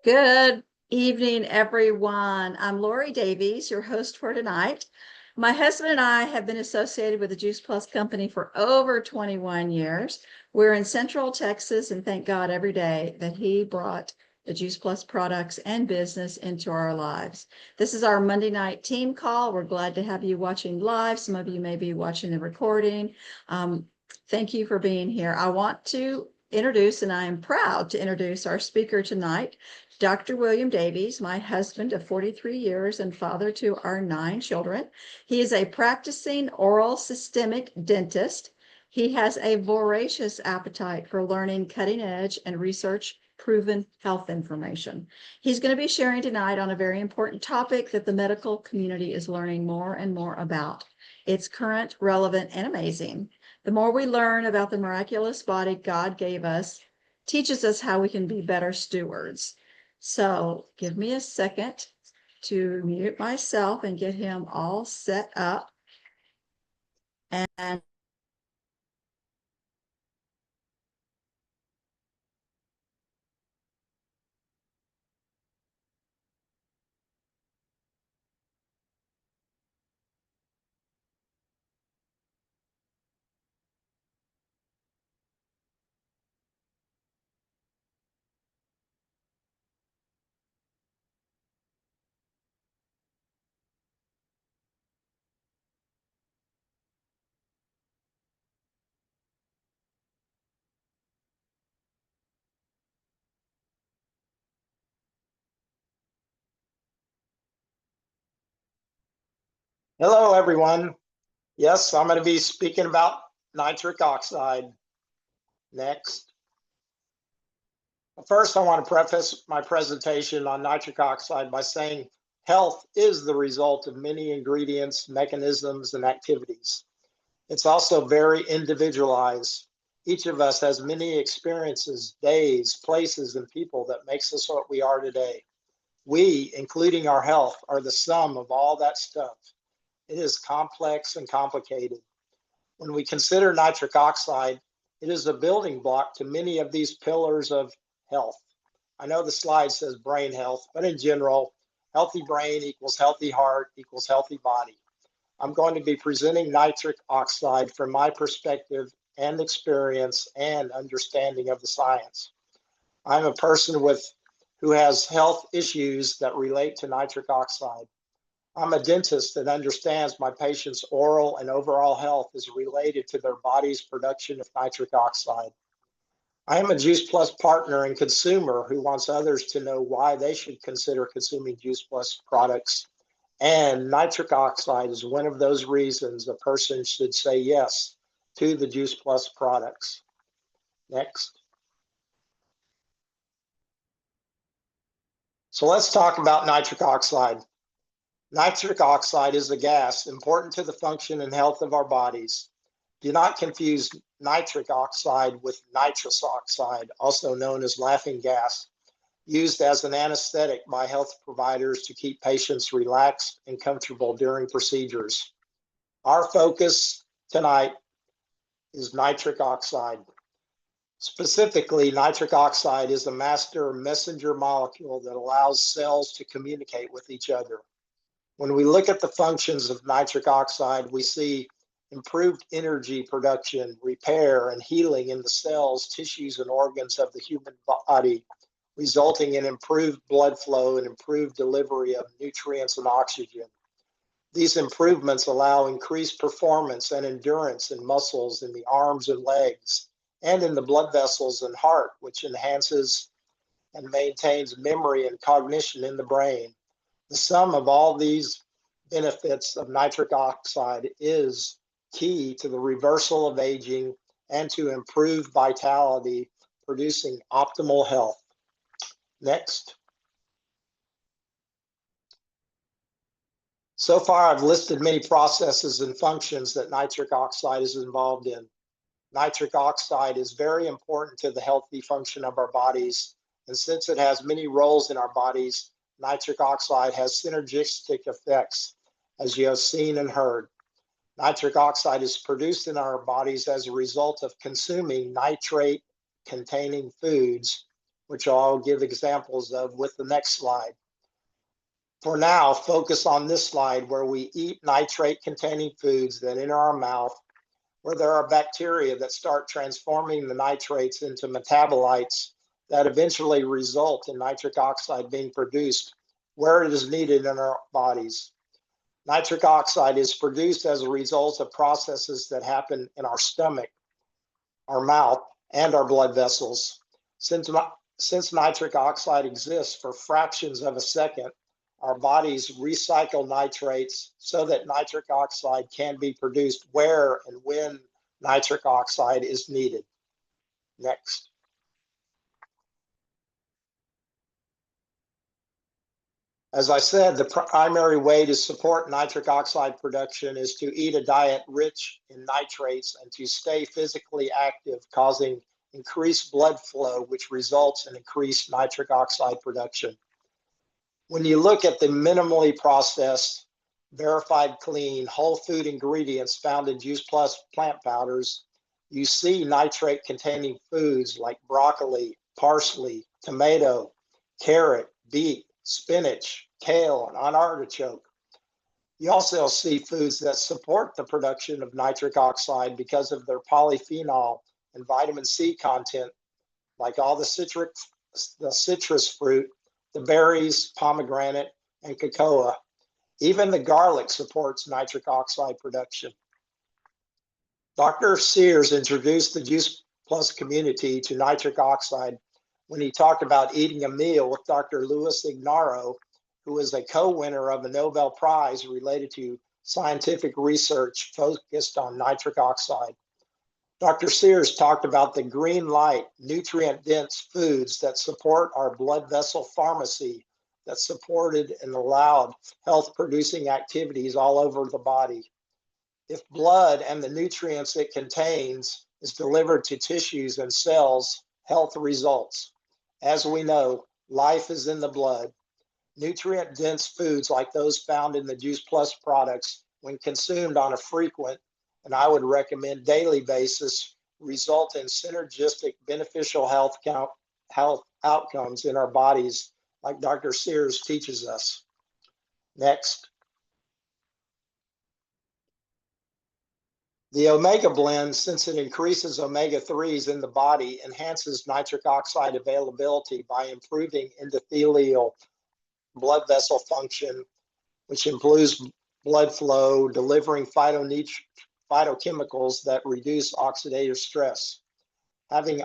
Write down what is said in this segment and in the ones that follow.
Good evening, everyone. I'm Lori Davies, your host for tonight. My husband and I have been associated with the Juice Plus company for over 21 years. We're in Central Texas, and thank God every day that he brought the Juice Plus products and business into our lives. This is our Monday night team call. We're glad to have you watching live. Some of you may be watching the recording. Thank you for being here. I want to introduce, and I am proud to introduce our speaker tonight, Dr. William Davies, my husband of 43 years and father to our 9 children. He is a practicing oral systemic dentist. He has a voracious appetite for learning cutting edge and research proven health information. He's going to be sharing tonight on a very important topic that the medical community is learning more and more about. It's current, relevant, and amazing. The more we learn about the miraculous body God gave us, teaches us how we can be better stewards. So give me a second to mute myself and get him all set up. And Hello, everyone. Yes, I'm going to be speaking about nitric oxide next. First, I want to preface my presentation on nitric oxide by saying health is the result of many ingredients, mechanisms, and activities. It's also very individualized. Each of us has many experiences, days, places, and people that makes us what we are today. We, including our health, are the sum of all that stuff. It is complex and complicated. When we consider nitric oxide, it is a building block to many of these pillars of health. I know the slide says brain health, but in general, healthy brain equals healthy heart equals healthy body. I'm going to be presenting nitric oxide from my perspective and experience and understanding of the science. I'm a person who has health issues that relate to nitric oxide. I'm a dentist that understands my patients' oral and overall health is related to their body's production of nitric oxide. I am a Juice Plus partner and consumer who wants others to know why they should consider consuming Juice Plus products. And nitric oxide is one of those reasons a person should say yes to the Juice Plus products. Next. So let's talk about nitric oxide. Nitric oxide is a gas important to the function and health of our bodies. Do not confuse nitric oxide with nitrous oxide, also known as laughing gas, used as an anesthetic by health providers to keep patients relaxed and comfortable during procedures. Our focus tonight is nitric oxide. Specifically, nitric oxide is a master messenger molecule that allows cells to communicate with each other. When we look at the functions of nitric oxide, we see improved energy production, repair, and healing in the cells, tissues, and organs of the human body, resulting in improved blood flow and improved delivery of nutrients and oxygen. These improvements allow increased performance and endurance in muscles in the arms and legs, and in the blood vessels and heart, which enhances and maintains memory and cognition in the brain. The sum of all these benefits of nitric oxide is key to the reversal of aging and to improved vitality, producing optimal health. Next. So far, I've listed many processes and functions that nitric oxide is involved in. Nitric oxide is very important to the healthy function of our bodies, and since it has many roles in our bodies, nitric oxide has synergistic effects, as you have seen and heard. Nitric oxide is produced in our bodies as a result of consuming nitrate-containing foods which I'll give examples of with the next slide. For now, focus on this slide where we eat nitrate-containing foods that enter our mouth, where there are bacteria that start transforming the nitrates into metabolites that eventually result in nitric oxide being produced where it is needed in our bodies. Nitric oxide is produced as a result of processes that happen in our stomach, our mouth, and our blood vessels. Since nitric oxide exists for fractions of a second, our bodies recycle nitrates so that nitric oxide can be produced where and when nitric oxide is needed. Next. As I said, the primary way to support nitric oxide production is to eat a diet rich in nitrates and to stay physically active, causing increased blood flow, which results in increased nitric oxide production. When you look at the minimally processed, verified clean, whole food ingredients found in Juice Plus plant powders, you see nitrate containing foods like broccoli, parsley, tomato, carrot, beet, spinach, kale, and artichoke. You also see foods that support the production of nitric oxide because of their polyphenol and vitamin C content, like all the citrus fruit, the berries, pomegranate, and cocoa. Even the garlic supports nitric oxide production. Dr. Sears introduced the Juice Plus community to nitric oxide when he talked about eating a meal with Dr. Louis Ignarro, who is a co-winner of a Nobel Prize related to scientific research focused on nitric oxide. Dr. Sears talked about the green light, nutrient-dense foods that support our blood vessel pharmacy, that supported and allowed health-producing activities all over the body. If blood and the nutrients it contains is delivered to tissues and cells, health results. As we know, life is in the blood. Nutrient-dense foods like those found in the Juice Plus products, when consumed on a frequent, and I would recommend daily basis, result in synergistic beneficial health outcomes in our bodies, like Dr. Sears teaches us. Next. The omega blend, since it increases omega-3s in the body, enhances nitric oxide availability by improving endothelial blood vessel function, which improves blood flow, delivering phytochemicals that reduce oxidative stress. Having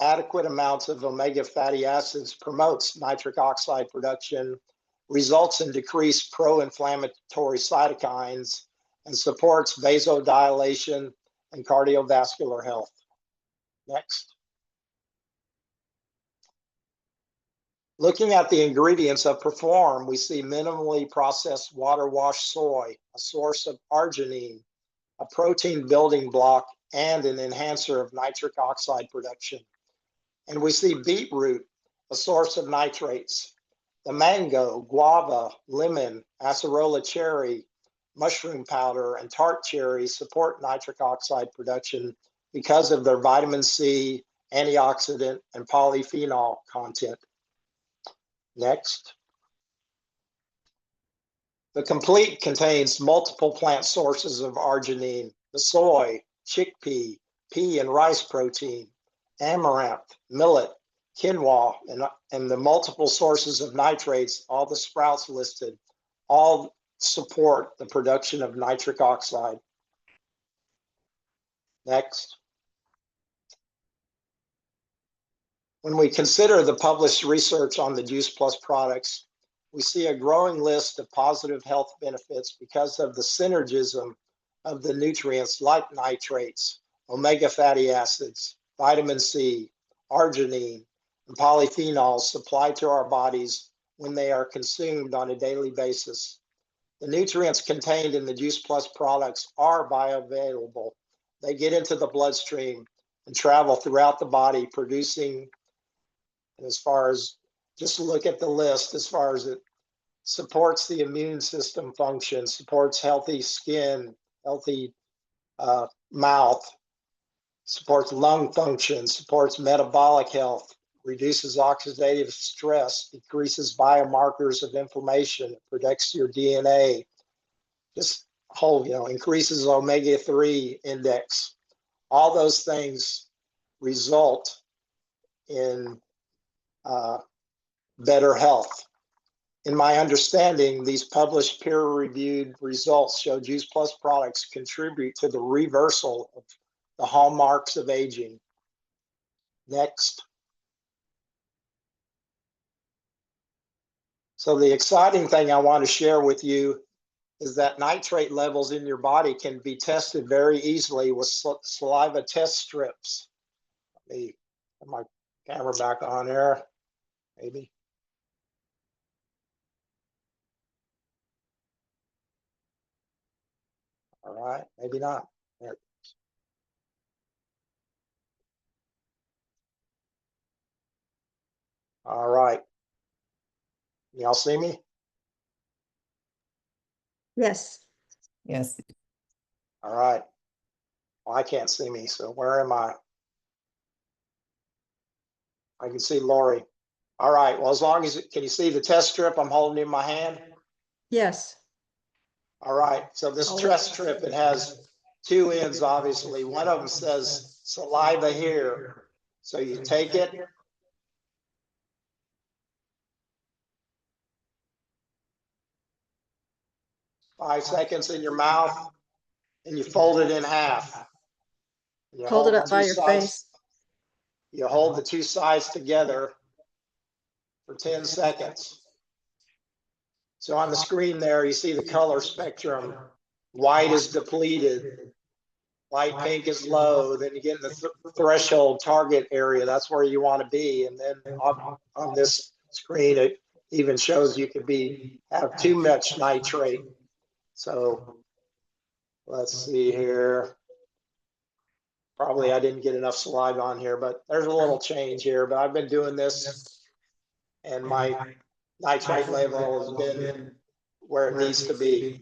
adequate amounts of omega fatty acids promotes nitric oxide production, results in decreased pro-inflammatory cytokines, and supports vasodilation and cardiovascular health. Next. Looking at the ingredients of Perform, we see minimally processed water wash soy, a source of arginine, a protein building block, and an enhancer of nitric oxide production. And we see beetroot, a source of nitrates. The mango, guava, lemon, acerola cherry, mushroom powder, and tart cherry support nitric oxide production because of their vitamin C, antioxidant, and polyphenol content. Next. The complete contains multiple plant sources of arginine: the soy, chickpea, pea and rice protein, amaranth, millet, quinoa, and the multiple sources of nitrates, all the sprouts listed, all support the production of nitric oxide. Next. When we consider the published research on the Juice Plus products, we see a growing list of positive health benefits because of the synergism of the nutrients like nitrates, omega fatty acids, vitamin C, arginine, and polyphenols supplied to our bodies when they are consumed on a daily basis. The nutrients contained in the Juice Plus products are bioavailable. They get into the bloodstream and travel throughout the body, producing, as far as, just look at the list, as far as it supports the immune system function, supports healthy skin, healthy mouth, supports lung function, supports metabolic health, reduces oxidative stress, decreases biomarkers of inflammation, protects your DNA, just whole, increases omega-3 index. All those things result in better health. In my understanding, these published peer-reviewed results show Juice Plus products contribute to the reversal of the hallmarks of aging. Next. So the exciting thing I want to share with you is that nitrate levels in your body can be tested very easily with saliva test strips. Let me put my camera back on there, maybe. All right, maybe not. There. All right. Y'all see me? Yes. Yes. All right. Well, I can't see me, so where am I? I can see Lori. All right. Well, as long as can you see the test strip I'm holding in my hand? Yes. All right. So this test strip, it has two ends, obviously. One of them says saliva here. So you take it. Five seconds in your mouth, and you fold it in half. You Hold it up the by two your sides. face. You hold the two sides together for 10 seconds. So on the screen there, you see the color spectrum. White is depleted, light pink is low. Then you get in the threshold target area. That's where you want to be. And then on this screen, it even shows you could have too much nitrate. So let's see here. Probably I didn't get enough saliva on here, but there's a little change here. But I've been doing this, and my nitrate level has been where it needs to be.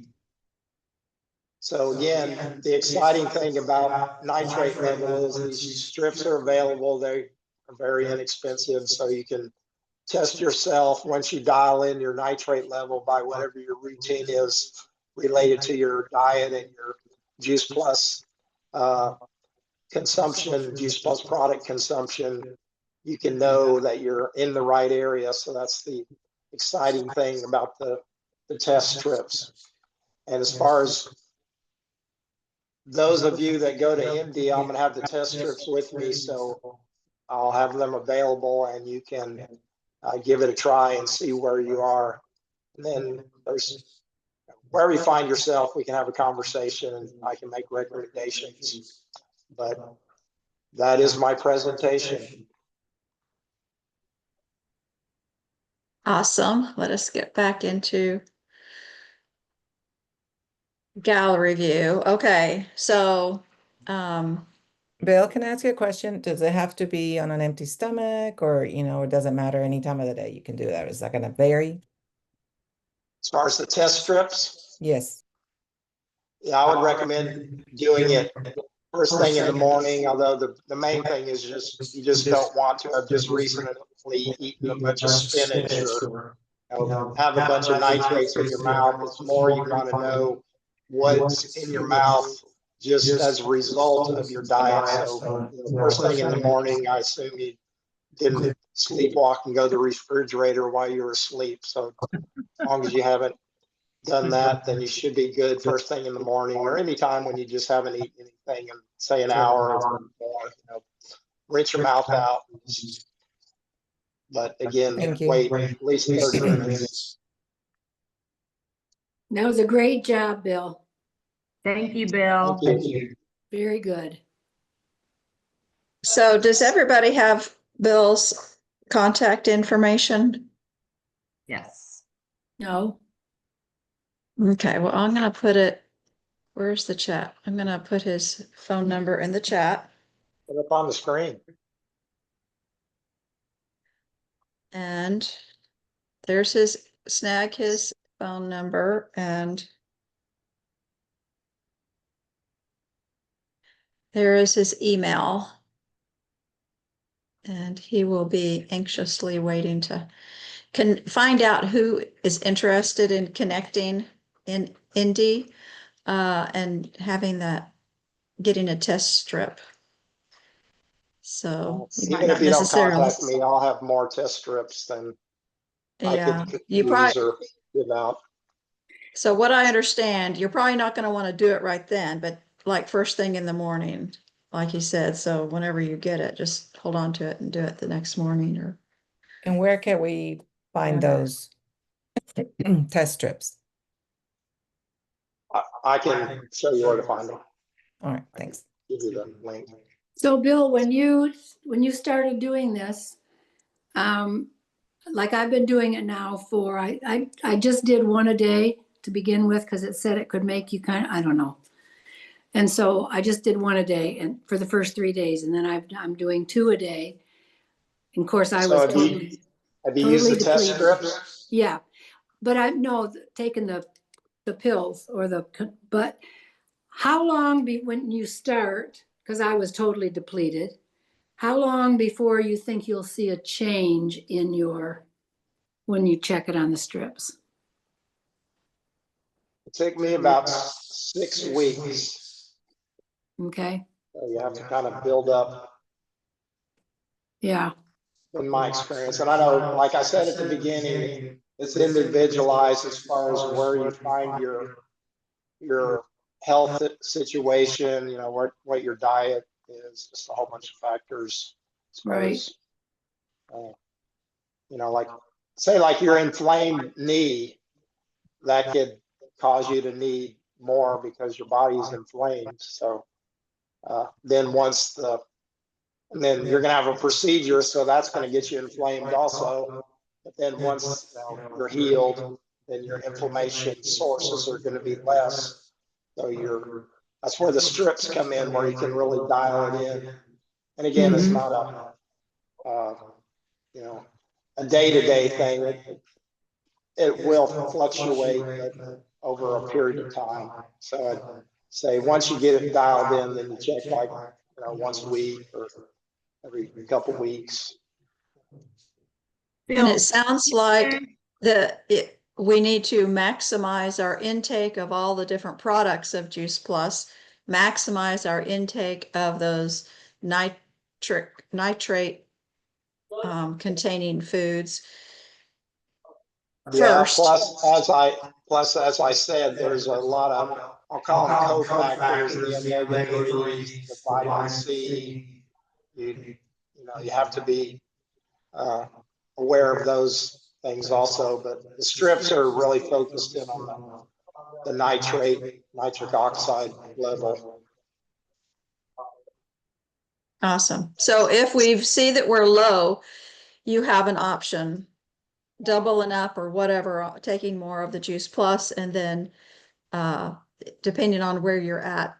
So again, the exciting thing about nitrate level is these strips are available. They are very inexpensive, so you can test yourself once you dial in your nitrate level by whatever your routine is related to your diet and your Juice Plus consumption, Juice Plus product consumption. You can know that you're in the right area. So that's the exciting thing about the test strips. And as far as those of you that go to MD, I'm going to have the test strips with me. So I'll have them available, and you can give it a try and see where you are. And then there's wherever you find yourself, we can have a conversation and I can make recommendations. But that is my presentation. Awesome. Let us get back into gallery view. Okay. So, Bill, can I ask you a question? Does it have to be on an empty stomach, or, it doesn't matter any time of the day you can do that? Is that going to vary? As far as the test strips, Yes. yeah, I would recommend doing it first thing in the morning, although the main thing is you just don't want to have just recently eaten a bunch of spinach or have a bunch of nitrates in your mouth. It's more you want to know what's in your mouth just as a result of your diet. So first thing in the morning, I assume you didn't sleepwalk and go to the refrigerator while you were asleep. So as long as you haven't done that, then you should be good first thing in the morning or any time when you just haven't eaten anything in say an hour or more. Rinse your mouth out. But again, wait at least 30 minutes. That was a great job, Bill. Thank you, Bill. Thank you. Very good. so does everybody have Bill's contact information? Yes. No, Okay. Well, I'm going to put it, where's the chat? I'm going to put his phone number in the chat. Put it up on the screen. And there's his phone number, and there is his email. and he will be anxiously waiting to find out who is interested in connecting in Indy and having that, getting a test strip. So you might Even if not you don't necessarily. contact me, I'll have more test strips than I Yeah, could you use probably. or give out. So what I understand, you're probably not going to want to do it right then, but like first thing in the morning, like you said. So whenever you get it, just hold on to it and do it the next morning. Or And where can we find those test strips? I can show you where to find them. All right, thanks. Give you the link. So Bill, when you started doing this, like I've been doing it now for, I just did one a day to begin with, because it said it could make you kind of, I don't know. And so I just did one a day and for the first 3 days, and then I'm doing 2 a day. And of course I So was have you used the test depleted. strips? Yeah, but I know taking the pills or but how long when you start, because I was totally depleted, how long before you think you'll see a change in when you check it on the strips? It took me about 6 weeks. Okay, So you have to kind of build up yeah, in my experience. And I know, like I said at the beginning, it's individualized as far as where you find your health situation, you know, what your diet is, just a whole bunch of factors as far right. as, you know, like say like your inflamed knee, that could cause you to need more because your body is inflamed. So then and then you're going to have a procedure, so that's going to get you inflamed also. But then once you're healed, then your inflammation sources are going to be less. So that's where the strips come in, where you can really dial it in. And again, it's not a day-to-day thing. It will fluctuate, but over a period of time. So I'd say once you get it dialed in, then you check like once a week or every couple weeks. and it sounds like we need to maximize our intake of all the different products of Juice Plus, maximize our intake of those nitrate containing foods. Yeah, First. plus as I said, there's a lot of, I'll call them cofactors, the omega-3s, the vitamin C. You have to be aware of those things also, but the strips are really focused in on the nitric oxide level. Awesome. So if we see that we're low, you have an option, doubling up or whatever, taking more of the Juice Plus, and then depending on where you're at,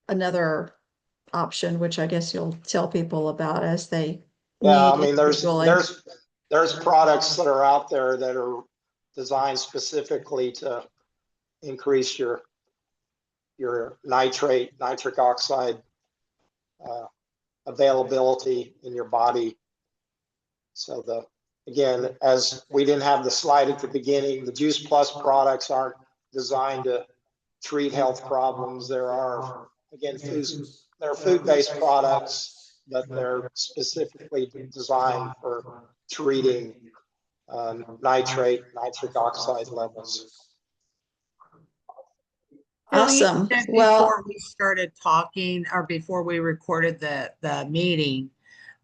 another option, which I guess you'll tell people about as they Yeah, I need mean, there's individually. products that are out there that are designed specifically to increase your nitric oxide availability in your body. So again, as we didn't have the slide at the beginning, the Juice Plus products aren't designed to treat health problems. They're food-based products, but they're specifically designed for treating nitric oxide levels. Bill, you Awesome. said Well, before we started talking, or before we recorded the meeting,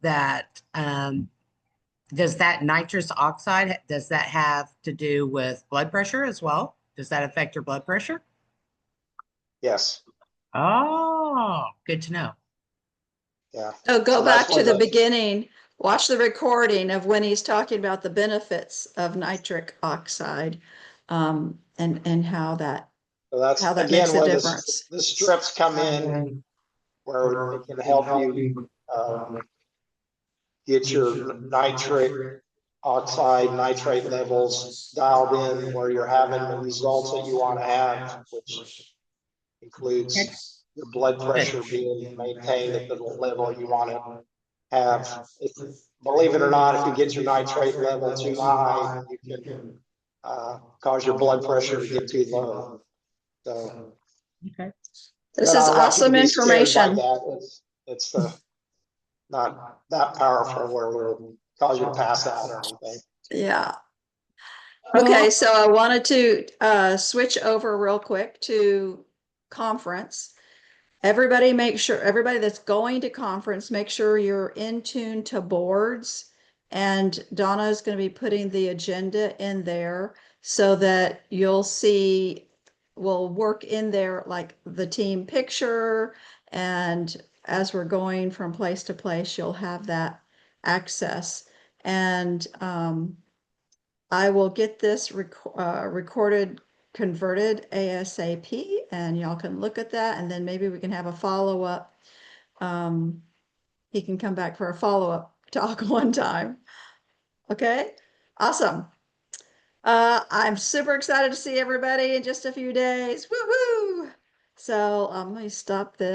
that does that nitrous oxide, does that have to do with blood pressure as well? Does that affect your blood pressure? Yes. Oh, good to know. Yeah. go So back that's to the what beginning. Watch the recording of when he's talking about the benefits of nitric oxide, and how that So that's makes again a where difference. the strips come in, where it can help you get your nitric oxide, nitrate levels dialed in where you're having the results that you want to have, which includes your blood pressure being maintained at the level you want it. have, if, believe it or not, if you get your nitrate level too high, you can cause your blood pressure to get too low. So, Okay. This but I is don't want you to awesome be scared by information. that. It's not that powerful where it'll cause you to pass out or anything. Yeah. Well- Okay, so I wanted to switch over real quick to conference. Everybody make sure, everybody that's going to conference, make sure you're in tune to boards. And Donna is going to be putting the agenda in there so that you'll see, we'll work in there like the team picture. And as we're going from place to place, you'll have that access. And I will get this recorded, converted ASAP, and y'all can look at that, and then maybe we can have a follow-up. He can come back for a follow-up talk one time. Okay, awesome. I'm super excited to see everybody in just a few days. Woo-hoo! So let me stop this.